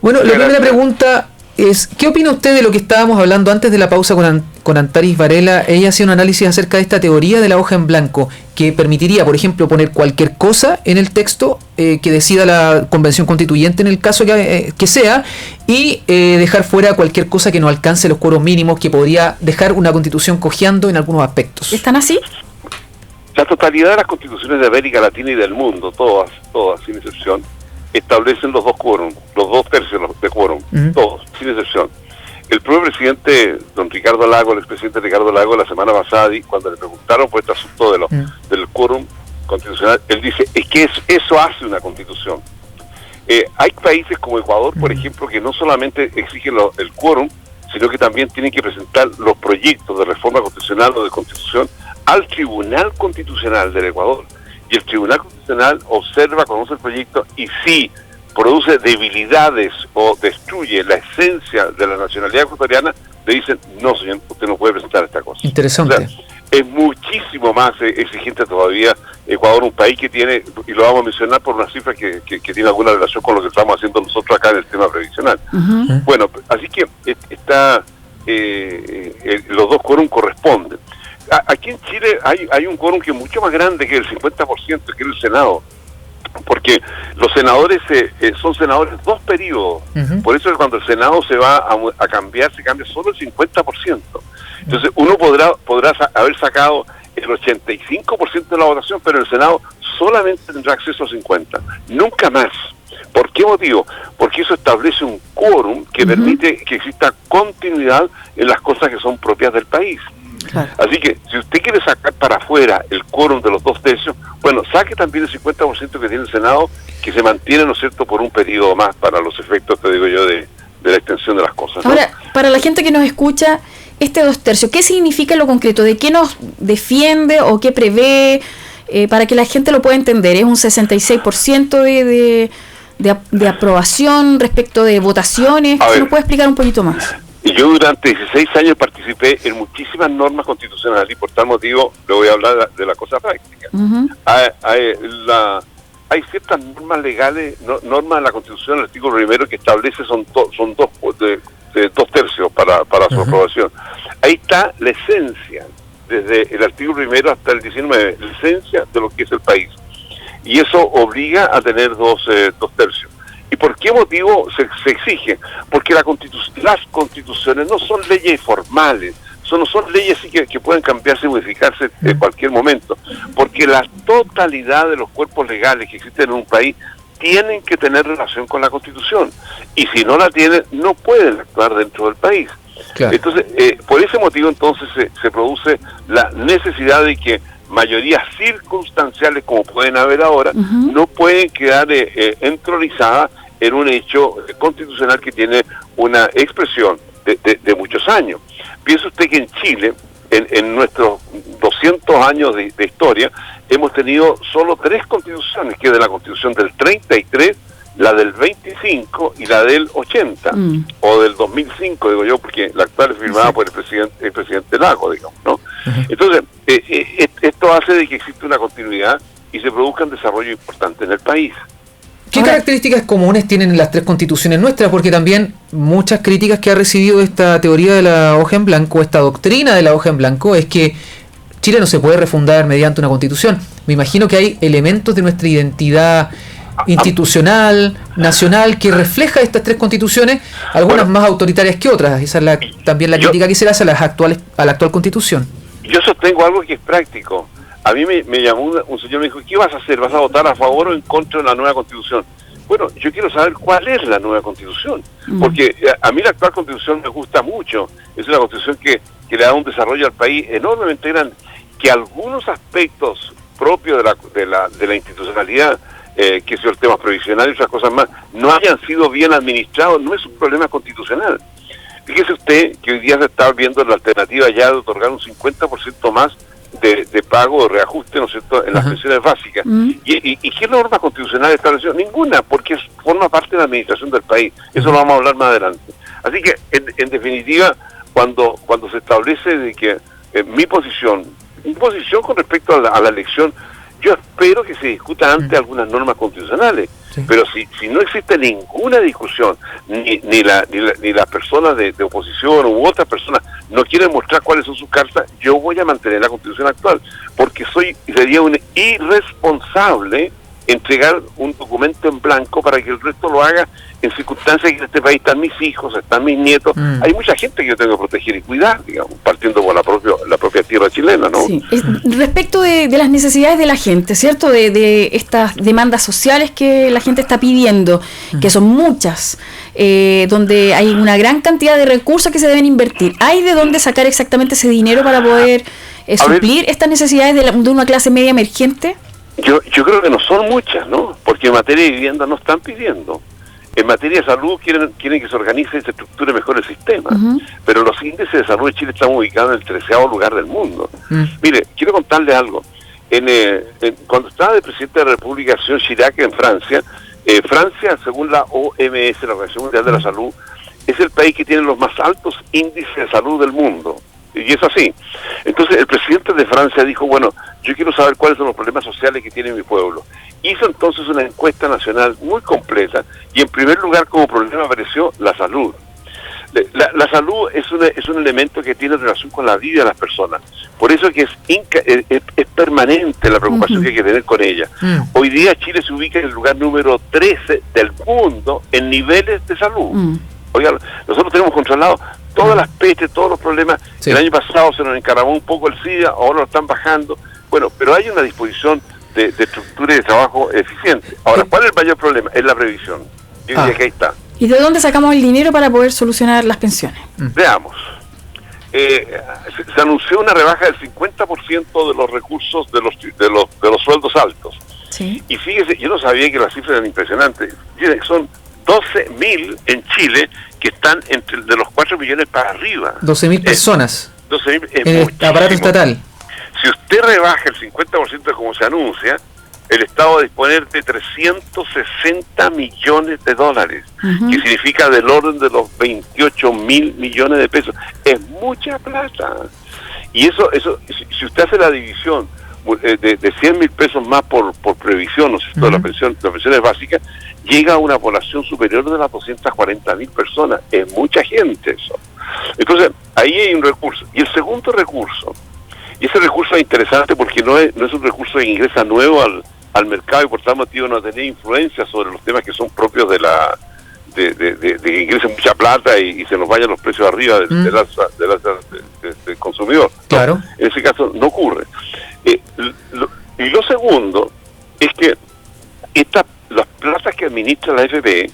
Bueno, la primera pregunta es, ¿qué opina usted de lo que estábamos hablando antes de la pausa con Antaris Varela? Ella hacía un análisis acerca de esta teoría de la hoja en blanco, que permitiría, por ejemplo, poner cualquier cosa en el texto que decida la Convención Constituyente en el caso que sea, y dejar fuera cualquier cosa que no alcance los quórum mínimos, que podría dejar una Constitución cojeando en algunos aspectos. ¿Están así? La totalidad de las constituciones de América Latina y del mundo, todas, sin excepción, establecen los dos quórum, los 2/3 de quórum, todos, sin excepción. El propio presidente, don Ricardo Lagos, el expresidente Ricardo Lagos, la semana pasada, cuando le preguntaron por este asunto del quórum constitucional, él dice, es que eso hace una constitución. Hay países como Ecuador, por ejemplo, que no solamente exigen el quórum, sino que también tienen que presentar los proyectos de reforma constitucional o de constitución al Tribunal Constitucional del Ecuador. Y el Tribunal Constitucional observa, conoce el proyecto, y si produce debilidades o destruye la esencia de la nacionalidad ecuatoriana, le dicen, no señor, usted no puede presentar esta cosa. Interesante. O sea, es muchísimo más exigente todavía Ecuador, un país que tiene, y lo vamos a mencionar por una cifra que tiene alguna relación con lo que estamos haciendo nosotros acá en el tema previsional. Bueno, así que los dos quórum corresponden. Aquí en Chile hay un quórum que es mucho más grande que el 50%, que es el Senado, porque los senadores son senadores 2 periodos, por eso es cuando el Senado se va a cambiar, se cambia solo el 50%. Entonces uno podrá haber sacado el 85% de la votación, pero el Senado solamente tendrá acceso a 50%, nunca más. ¿Por qué motivo? Porque eso establece un quórum que permite que exista continuidad en las cosas que son propias del país. Claro. Así que, si usted quiere sacar para afuera el quórum de los 2/3, bueno, saque también el 50% que tiene el Senado, que se mantiene, ¿no es cierto?, por un periodo más para los efectos, te digo yo, de la extensión de las cosas, ¿no? Ahora, para la gente que nos escucha, este 2/3, ¿qué significa en lo concreto? ¿De qué nos defiende o qué prevé? Para que la gente lo pueda entender, ¿es un 66% de aprobación respecto de votaciones? ¿Se nos puede explicar un poquito más? Yo durante 16 años participé en muchísimas normas constitucionales y por tal motivo le voy a hablar de la cosa práctica. Hay ciertas normas legales, normas de la Constitución, el artículo 1 que establece son 2/3 para su aprobación. Ahí está la esencia, desde el artículo 1 hasta el 19, la esencia de lo que es el país. Y eso obliga a tener 2/3. ¿Y por qué motivo se exige? Porque las constituciones no son leyes formales, no son leyes así que pueden cambiarse y modificarse en cualquier momento, porque la totalidad de los cuerpos legales que existen en un país tienen que tener relación con la Constitución, y si no la tienen, no pueden actuar dentro del país. Claro. Entonces, por ese motivo entonces se produce la necesidad de que mayorías circunstanciales, como pueden haber ahora, no pueden quedar entronizadas en un hecho constitucional que tiene una expresión de muchos años. Piensa usted que en Chile, en nuestros 200 años de historia, hemos tenido solo 3 constituciones, que es de la Constitución del 33, la del 25 y la del 80, o del 2005, digo yo, porque la actual es firmada por el presidente Lago, digamos, ¿no? Entonces, esto hace de que existe una continuidad y se produzca un desarrollo importante en el país. ¿Qué características comunes tienen las 3 constituciones nuestras? Porque también muchas críticas que ha recibido esta teoría de la hoja en blanco, esta doctrina de la hoja en blanco, es que Chile no se puede refundar mediante una constitución. Me imagino que hay elementos de nuestra identidad institucional, nacional, que refleja estas 3 constituciones, algunas más autoritarias que otras. Esa es también la crítica que se le hace a la actual constitución. Yo sostengo algo que es práctico. A mí me llamó un señor, me dijo, ¿qué vas a hacer? ¿Vas a votar a favor o en contra de la nueva constitución? Bueno, yo quiero saber cuál es la nueva constitución, porque a mí la actual constitución me gusta mucho. Es una constitución que le da un desarrollo al país enormemente grande, que algunos aspectos propios de la institucionalidad, que son el tema previsional y otras cosas más, no hayan sido bien administrados, no es un problema constitucional. Fíjese usted que hoy día se está viendo la alternativa ya de otorgar un 50% más de pago, de reajuste, ¿no es cierto?, en las pensiones básicas. ¿Y qué norma constitucional estableció? Ninguna, porque forma parte de la administración del país. Eso lo vamos a hablar más adelante. Así que, en definitiva, cuando se establece de que mi posición con respecto a la elección, yo espero que se discuta antes algunas normas constitucionales, pero si no existe ninguna discusión, ni las personas de oposición u otras personas no quieren mostrar cuáles son sus cartas, yo voy a mantener la constitución actual, porque sería un irresponsable entregar un documento en blanco para que el resto lo haga en circunstancias que en este país están mis hijos, están mis nietos. Hay mucha gente que yo tengo que proteger y cuidar, digamos, partiendo por la propia tierra chilena, ¿no? Sí. Respecto de las necesidades de la gente, ¿cierto? De estas demandas sociales que la gente está pidiendo, que son muchas, donde hay una gran cantidad de recursos que se deben invertir. ¿Hay de dónde sacar exactamente ese dinero para poder suplir estas necesidades de una clase media emergente? Yo creo que no son muchas, ¿no? Porque en materia de vivienda no están pidiendo. En materia de salud quieren que se organice y se estructure mejor el sistema. Pero los índices de salud de Chile están ubicados en el 13º lugar del mundo. Mire, quiero contarle algo. Cuando estaba de presidente de la República, el señor Chirac en Francia, Francia, según la OMS, la Organización Mundial de la Salud, es el país que tiene los más altos índices de salud del mundo. Y es así. Entonces el presidente de Francia dijo, bueno, yo quiero saber cuáles son los problemas sociales que tiene mi pueblo. Hizo entonces una encuesta nacional muy completa y en primer lugar como problema apareció la salud. La salud es un elemento que tiene relación con la vida de las personas. Por eso que es permanente la preocupación que hay que tener con ella. Hoy día Chile se ubica en el lugar número 13 del mundo en niveles de salud. Oigan, nosotros tenemos controlado todas las pestes, todos los problemas. El año pasado se nos encaramó un poco el SIDA, ahora lo están bajando. Bueno, pero hay una disposición de estructura y de trabajo eficiente. Ahora, ¿cuál es el mayor problema? Es la previsión. Yo diría que ahí está. ¿Y de dónde sacamos el dinero para poder solucionar las pensiones? Veamos. Se anunció una rebaja del 50% de los recursos de los sueldos altos. Sí. Y fíjese, yo no sabía que las cifras eran impresionantes. Son 12.000 en Chile que están de los 4 millones para arriba. 12.000 personas. 12.000 en el aparato estatal. Si usted rebaja el 50% de como se anuncia, el Estado va a disponer de 360 millones de dólares, que significa del orden de los 28.000 millones de pesos. Es mucha plata. Y eso si usted hace la división de 100.000 pesos más por previsión, ¿no es cierto?, las pensiones básicas, llega a una población superior de las 240.000 personas. Es mucha gente eso. Entonces, ahí hay un recurso. Y el segundo recurso, y ese recurso es interesante porque no es un recurso que ingresa nuevo al mercado y por tal motivo no tiene influencia sobre los temas que son propios de que ingrese mucha plata y se nos vayan los precios arriba del consumidor. Claro. No, en ese caso no ocurre. Y lo segundo es que las plazas que administra la AFP,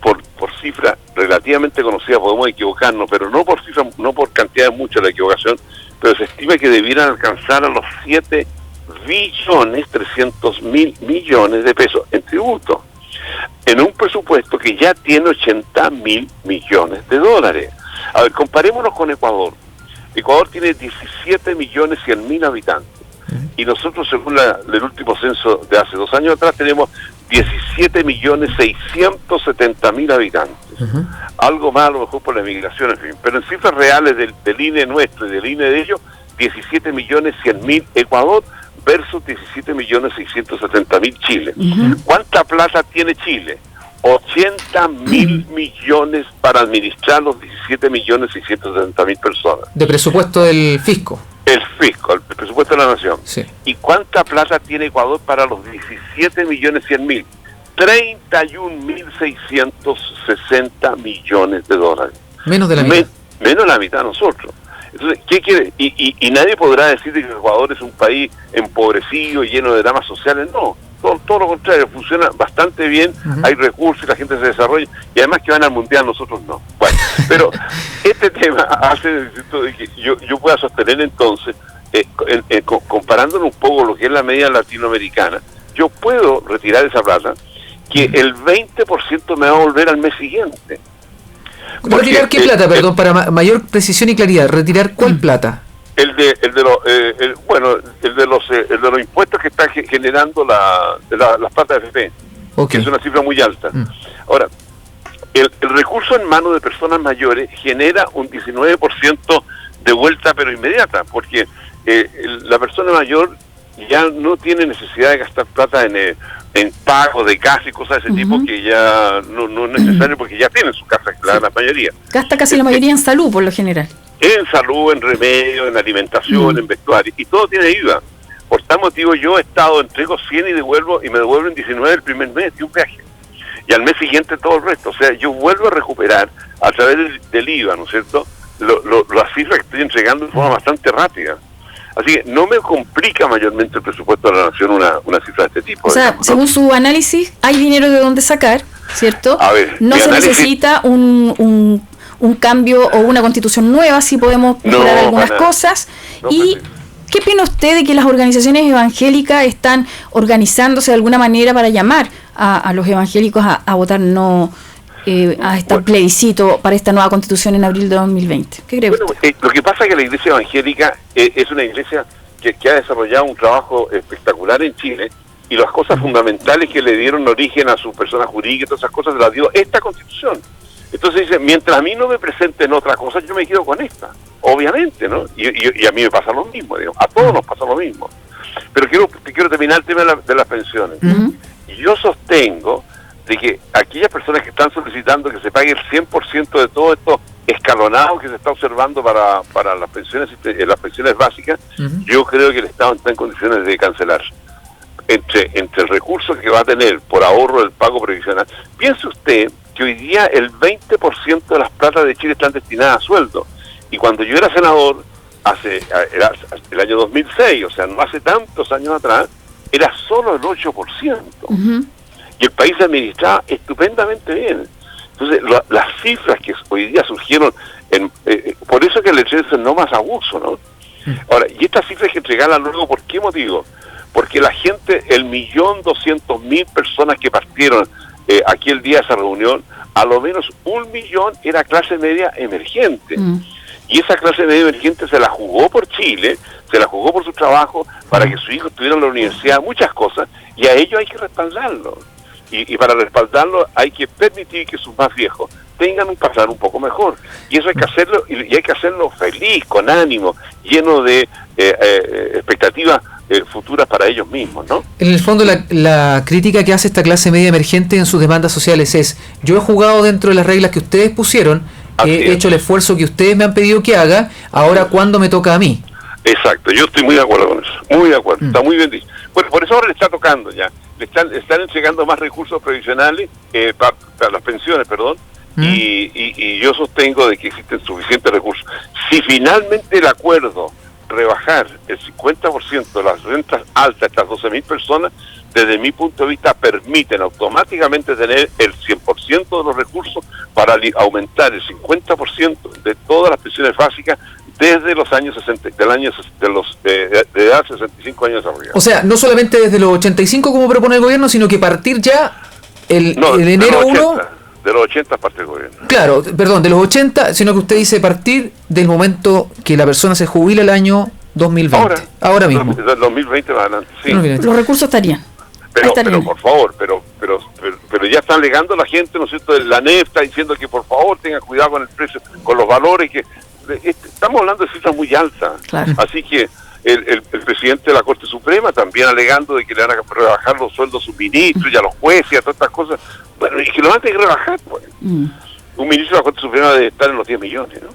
por cifras relativamente conocidas, podemos equivocarnos, pero no por cifras, no por cantidad de mucha la equivocación, pero se estima que debieran alcanzar a los 7.300.000.000.000 de pesos en tributo, en un presupuesto que ya tiene 80.000 millones de dólares. A ver, comparémonos con Ecuador. Ecuador tiene 17.100.000 habitantes. Y nosotros, según el último censo de hace 2 años atrás, tenemos 17.670.000 habitantes. Algo más a lo mejor por la emigración, en fin. Pero en cifras reales del INE nuestro y del INE de ellos, 17.100.000 Ecuador versus 17.670.000 Chile. ¿Cuánta plata tiene Chile? 80.000 millones para administrar los 17.670.000 personas. De presupuesto del fisco. El fisco, el presupuesto de la nación. Sí. ¿Y cuánta plata tiene Ecuador para los 17.100.000? 31.660 millones de dólares. Menos de la mitad. Menos de la mitad de nosotros. Entonces, ¿qué quiere? Y nadie podrá decir que Ecuador es un país empobrecido y lleno de dramas sociales. No, todo lo contrario, funciona bastante bien, hay recursos y la gente se desarrolla, y además que van al mundial, nosotros no. Bueno, pero este tema hace que yo pueda sostener entonces, comparándolo un poco lo que es la media latinoamericana, yo puedo retirar esa plata, que el 20% me va a volver al mes siguiente. ¿Retirar qué plata, perdón, para mayor precisión y claridad? ¿Retirar cuál plata? El de los impuestos que están generando las platas de FP, que es una cifra muy alta. Ahora, el recurso en manos de personas mayores genera un 19% de vuelta, pero inmediata, porque la persona mayor ya no tiene necesidad de gastar plata en pago de casa y cosas de ese tipo, que ya no es necesario, porque ya tienen su casa, la mayoría. Gasta casi la mayoría en salud, por lo general. En salud, en remedio, en alimentación, en vestuario, y todo tiene IVA. Por tal motivo yo he estado, entrego 100 y me devuelven 19 el primer mes de un viaje, y al mes siguiente todo el resto. O sea, yo vuelvo a recuperar a través del IVA, ¿no es cierto?, las cifras que estoy entregando de forma bastante rápida. Así que no me complica mayormente el presupuesto de la nación una cifra de este tipo. O sea, digamos, según su análisis, hay dinero de dónde sacar, ¿cierto? A ver, no se necesita un cambio o una constitución nueva, si podemos mejorar algunas cosas. ¿Qué opina usted de que las organizaciones evangélicas están organizándose de alguna manera para llamar a los evangélicos a votar no a este plebiscito para esta nueva constitución en abril de 2020? ¿Qué cree usted? Lo que pasa es que la iglesia evangélica es una iglesia que ha desarrollado un trabajo espectacular en Chile, y las cosas fundamentales que le dieron origen a su persona jurídica y todas esas cosas las dio esta constitución. Entonces dice, mientras a mí no me presenten otra cosa, yo me quedo con esta, obviamente, ¿no? Y a mí me pasa lo mismo, digo, a todos nos pasa lo mismo. Pero quiero terminar el tema de las pensiones. Y yo sostengo de que aquellas personas que están solicitando que se pague el 100% de todo esto escalonado que se está observando para las pensiones básicas, yo creo que el Estado está en condiciones de cancelar. Entre el recurso que va a tener por ahorro del pago previsional. Piense usted que hoy día el 20% de las platas de Chile están destinadas a sueldo. Y cuando yo era senador, era el año 2006, o sea, no hace tantos años atrás, era solo el 8%. Y el país se administraba estupendamente bien. Entonces, las cifras que hoy día surgieron, por eso que el censo no más abuso, ¿no? Ahora, y estas cifras hay que entregarlas luego, ¿por qué motivo? Porque la gente, 1.200.000 personas que partieron aquí el día de esa reunión, a lo menos 1.000.000 era clase media emergente. Y esa clase media emergente se la jugó por Chile, se la jugó por su trabajo, para que su hijo estuviera en la universidad, muchas cosas, y a ellos hay que respaldarlo. Y para respaldarlo hay que permitir que sus más viejos tengan un pasar un poco mejor. Y eso hay que hacerlo, y hay que hacerlo feliz, con ánimo, lleno de expectativas futuras para ellos mismos, ¿no? En el fondo, la crítica que hace esta clase media emergente en sus demandas sociales es: yo he jugado dentro de las reglas que ustedes pusieron, he hecho el esfuerzo que ustedes me han pedido que haga, ahora ¿cuándo me toca a mí? Exacto, yo estoy muy de acuerdo con eso, muy de acuerdo, está muy bien dicho. Bueno, por eso ahora le está tocando ya, le están entregando más recursos previsionales, para las pensiones, perdón, y yo sostengo de que existen suficientes recursos. Si finalmente el acuerdo rebajar el 50% de las rentas altas, estas 12.000 personas, desde mi punto de vista, permiten automáticamente tener el 100% de los recursos para aumentar el 50% de todas las pensiones básicas desde los años 60, de edad 65 años arriba. O sea, no solamente desde los 85 como propone el gobierno, sino que partir ya el enero 1... De los 80 parte del gobierno. Claro, perdón, de los 80, sino que usted dice partir del momento que la persona se jubila el año 2020. Ahora mismo. Del 2020 va adelante, sí. 2020. Los recursos estarían. Pero por favor, pero ya están alegando la gente, ¿no es cierto? La NEF está diciendo que por favor tengan cuidado con el precio, con los valores, que estamos hablando de cifras muy altas. Claro. Así que el presidente de la Corte Suprema también alegando de que le van a rebajar los sueldos a sus ministros y a los jueces y a todas estas cosas. Bueno, y que lo van a tener que rebajar, pues. Un ministro de la Corte Suprema debe estar en los 10 millones, ¿no?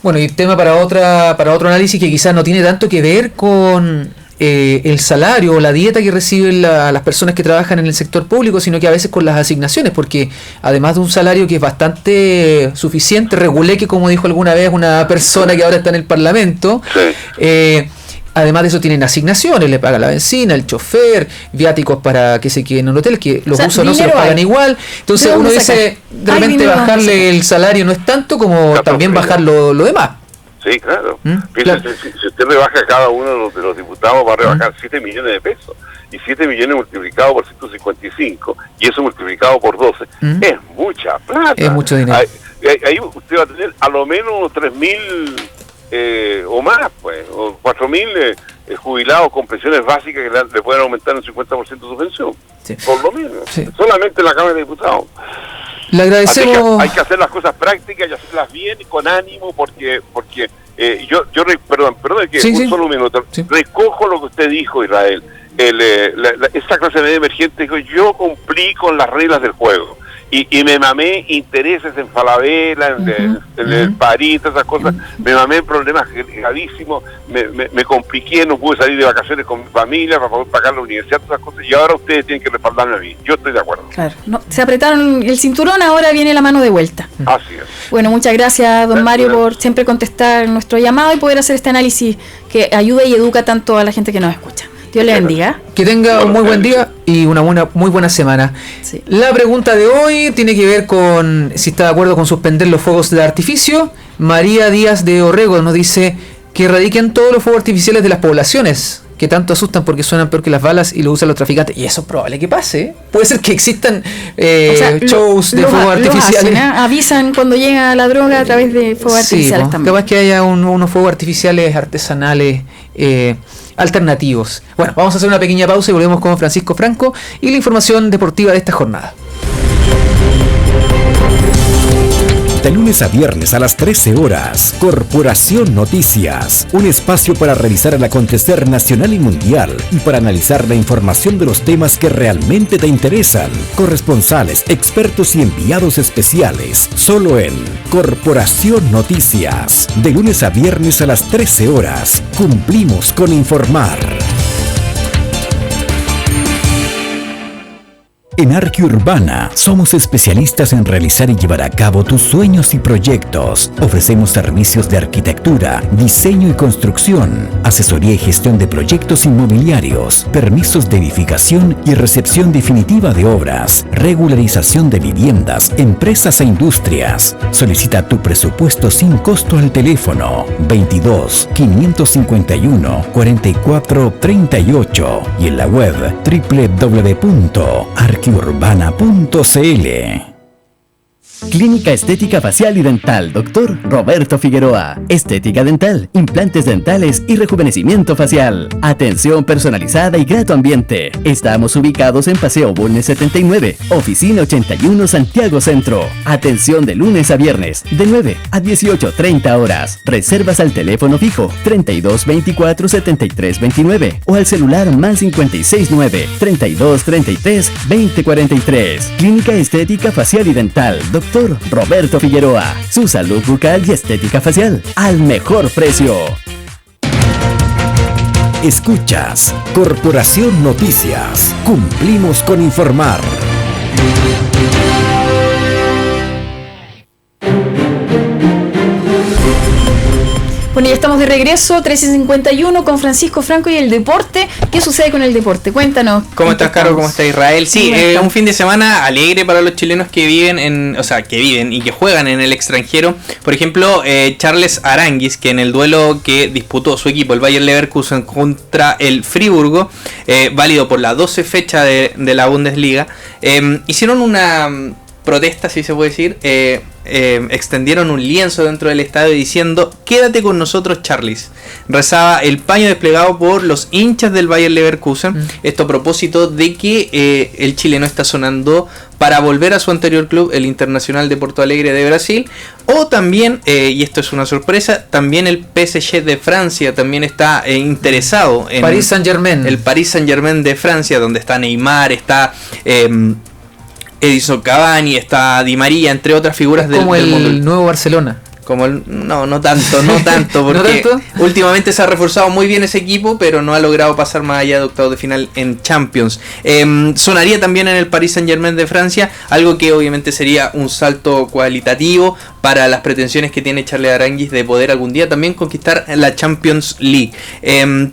Bueno, y tema para otro análisis que quizás no tiene tanto que ver con el salario o la dieta que reciben las personas que trabajan en el sector público, sino que a veces con las asignaciones, porque además de un salario que es bastante suficiente, reguleque, como dijo alguna vez una persona que ahora está en el Parlamento, sí. Además de eso tienen asignaciones, le pagan la benzina, el chofer, viáticos para que se queden en un hotel, que los usos no se los pagan igual. Entonces uno dice, de repente bajarle el salario no es tanto como también bajar lo demás. Sí, claro. Claro. Si usted rebaja a cada uno de los diputados, va a rebajar 7 millones de pesos. Y 7 millones multiplicado por 155, y eso multiplicado por 12, es mucha plata. Es mucho dinero. Ahí usted va a tener a lo menos unos 3.000 o más, pues, o 4.000 jubilados con pensiones básicas que le pueden aumentar un 50% su pensión. Sí. Por lo menos. Sí. Solamente en la Cámara de Diputados. Le agradecemos. Hay que hacer las cosas prácticas y hacerlas bien y con ánimo, porque perdón, que solo un minuto. Sí. Recojo lo que usted dijo, Israel. Esa clase media emergente dijo, yo cumplí con las reglas del juego. Y me mamé intereses en Falabella, en el París, todas esas cosas. Me mamé en problemas gravísimos, me compliqué, no pude salir de vacaciones con mi familia para poder pagar la universidad, todas esas cosas. Y ahora ustedes tienen que respaldarme a mí. Yo estoy de acuerdo. Claro, no, se apretaron el cinturón, ahora viene la mano de vuelta. Así es. Bueno, muchas gracias, don Mario, por siempre contestar nuestro llamado y poder hacer este análisis que ayuda y educa tanto a la gente que nos escucha. Dios le bendiga. Que tenga un muy buen día y una muy buena semana. Sí. La pregunta de hoy tiene que ver con si está de acuerdo con suspender los fuegos de artificio. María Díaz de Orrego nos dice que erradiquen todos los fuegos artificiales de las poblaciones, que tanto asustan porque suenan peor que las balas y lo usan los traficantes. Y eso es probable que pase, ¿eh? Puede ser que existan shows de fuegos artificiales. Hacen, avisan cuando llega la droga a través de fuegos artificiales también. Capaz que haya unos fuegos artificiales artesanales alternativos. Bueno, vamos a hacer una pequeña pausa y volvemos con Francisco Franco y la información deportiva de esta jornada. De lunes a viernes a las 13 horas, Corporación Noticias, un espacio para revisar el acontecer nacional y mundial y para analizar la información de los temas que realmente te interesan. Corresponsales, expertos y enviados especiales, solo en Corporación Noticias. De lunes a viernes a las 13 horas, cumplimos con informar. En Arquiurbana somos especialistas en realizar y llevar a cabo tus sueños y proyectos. Ofrecemos servicios de arquitectura, diseño y construcción, asesoría y gestión de proyectos inmobiliarios, permisos de edificación y recepción definitiva de obras, regularización de viviendas, empresas e industrias. Solicita tu presupuesto sin costo al teléfono 22 551 44 38 y en la web www.arquiurbana.cl. Clínica Estética Facial y Dental, Dr. Roberto Figueroa. Estética dental, implantes dentales y rejuvenecimiento facial. Atención personalizada y grato ambiente. Estamos ubicados en Paseo Bulnes 79, Oficina 81, Santiago Centro. Atención de lunes a viernes, de 9 a 18:30 horas. Reservas al teléfono fijo 32 24 73 29 o al celular más 569 32 33 20 43. Clínica Estética Facial y Dental, Dr. Roberto Figueroa. Su salud bucal y estética facial al mejor precio. Escuchas Corporación Noticias. Cumplimos con informar. Bueno, ya estamos de regreso, 13:51 con Francisco Franco y el deporte. ¿Qué sucede con el deporte? Cuéntanos. ¿Cómo estás, Caro? ¿Cómo está Israel? Sí, un fin de semana alegre para los chilenos que viven que viven y que juegan en el extranjero. Por ejemplo, Charles Aranguis, que en el duelo que disputó su equipo, el Bayer Leverkusen, contra el Friburgo, válido por la 12 fecha de la Bundesliga, hicieron una protesta, si se puede decir, extendieron un lienzo dentro del estadio diciendo: quédate con nosotros, Charles. Rezaba el paño desplegado por los hinchas del Bayer Leverkusen. Esto a propósito de que el chileno está sonando para volver a su anterior club, el Internacional de Porto Alegre de Brasil. O también, y esto es una sorpresa, también el PSG de Francia también está interesado en Paris Saint-Germain. El Paris Saint-Germain de Francia, donde está Neymar, está Edison Cavani, está Di María, entre otras figuras del mundo. Como el nuevo Barcelona. No tanto, porque ¿No tanto? Últimamente se ha reforzado muy bien ese equipo, pero no ha logrado pasar más allá de octavos de final en Champions. Sonaría también en el Paris Saint-Germain de Francia, algo que obviamente sería un salto cualitativo para las pretensiones que tiene Charles Aranguis de poder algún día también conquistar la Champions League.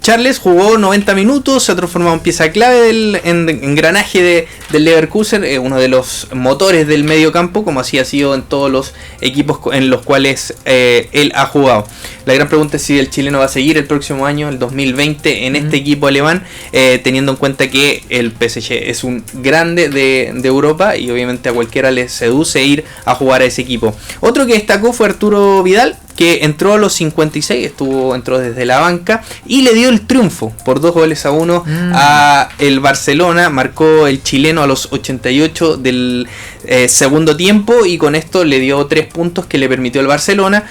Charles jugó 90 minutos, se ha transformado en pieza clave del engranaje del Leverkusen, uno de los motores del medio campo, como así ha sido en todos los equipos en los cuales él ha jugado. La gran pregunta es si el chileno va a seguir el próximo año, el 2020, en este equipo alemán, teniendo en cuenta que el PSG es un grande de Europa y obviamente a cualquiera le seduce ir a jugar a ese equipo. Otro que destacó fue Arturo Vidal, que entró a los 56, entró desde la banca y le dio el triunfo por 2-1 a el Barcelona. Marcó el chileno a los 88 del segundo tiempo y con esto le dio 3 puntos que le permitió al Barcelona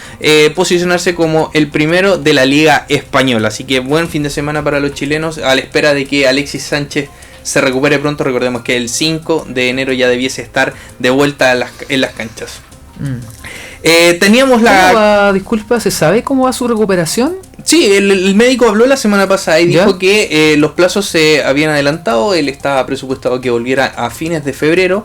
posicionarse como el primero de la Liga Española. Así que buen fin de semana para los chilenos, a la espera de que Alexis Sánchez se recupere pronto. Recordemos que el 5 de enero ya debiese estar de vuelta en las canchas. Teníamos Disculpa, ¿se sabe cómo va su recuperación? Sí, el médico habló la semana pasada y dijo que los plazos se habían adelantado. Él estaba presupuestado que volviera a fines de febrero,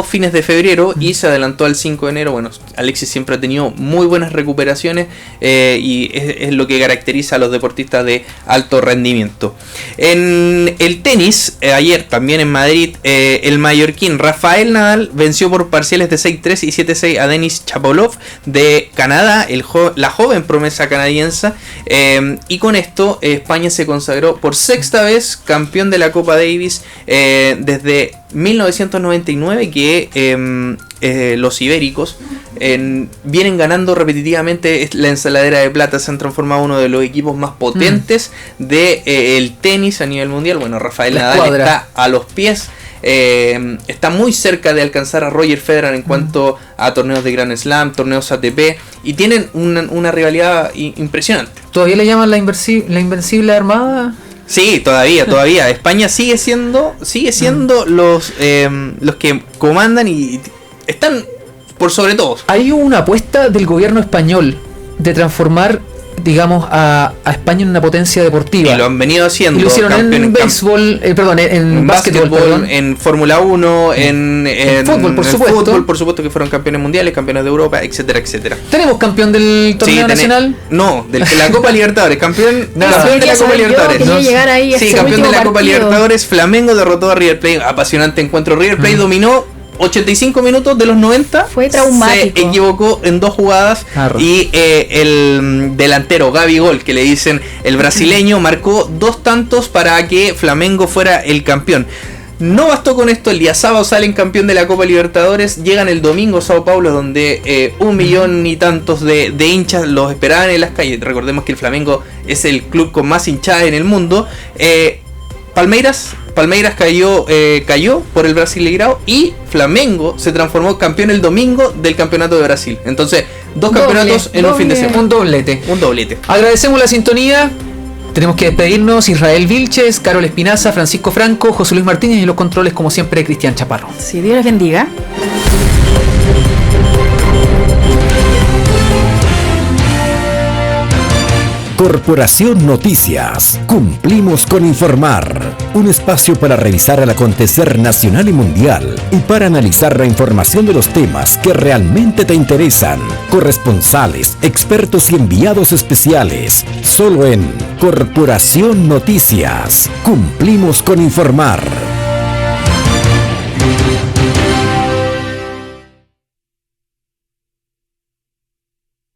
fines de febrero, y se adelantó al 5 de enero. Bueno, Alexis siempre ha tenido muy buenas recuperaciones y es lo que caracteriza a los deportistas de alto rendimiento. En el tenis, ayer también en Madrid, el mallorquín Rafael Nadal venció por parciales de 6-3 y 7-6 a Denis Shapovalov de Canadá, la joven promesa canadiense, y con esto España se consagró por sexta vez campeón de la Copa Davis desde 1999, que los ibéricos vienen ganando repetitivamente la ensaladera de plata. Se han transformado en uno de los equipos más potentes del tenis a nivel mundial. Bueno, Rafael Nadal está a los pies, está muy cerca de alcanzar a Roger Federer en cuanto a torneos de Grand Slam, torneos ATP, y tienen una rivalidad impresionante. ¿Todavía le llaman la Invencible Armada? Sí, todavía. España sigue siendo los que comandan y están por sobre todos. Hay una apuesta del gobierno español de transformar, digamos, a España en una potencia deportiva. Y lo han venido haciendo. Y lo hicieron en béisbol, en básquetbol, en Fórmula 1, en fútbol, por supuesto. Fútbol, por supuesto, que fueron campeones mundiales, campeones de Europa, etcétera, etcétera. ¿Tenemos campeón del torneo nacional? No, de la Copa Libertadores. Campeón de la Copa Libertadores. Campeón de la Copa Libertadores. Flamengo derrotó a River Plate. Apasionante encuentro. River Plate dominó 85 minutos de los 90. Fue traumático. Se equivocó en 2 jugadas. Y el delantero Gabigol, que le dicen el brasileño, marcó 2 tantos para que Flamengo fuera el campeón. No bastó con esto, el día sábado salen campeón de la Copa Libertadores, llegan el domingo a Sao Paulo, donde 1 millón y tantos de hinchas los esperaban en las calles. Recordemos que el Flamengo es el club con más hinchada en el mundo. Palmeiras cayó por el Brasileirao y Flamengo se transformó campeón el domingo del campeonato de Brasil. Entonces, 2 campeonatos en un fin de semana. Un doblete. Agradecemos la sintonía. Tenemos que despedirnos. Israel Vilches, Carol Espinaza, Francisco Franco, José Luis Martínez y los controles, como siempre, Cristian Chaparro. Sí, Dios les bendiga. Corporación Noticias. Cumplimos con informar. Un espacio para revisar el acontecer nacional y mundial y para analizar la información de los temas que realmente te interesan. Corresponsales, expertos y enviados especiales. Solo en Corporación Noticias. Cumplimos con informar.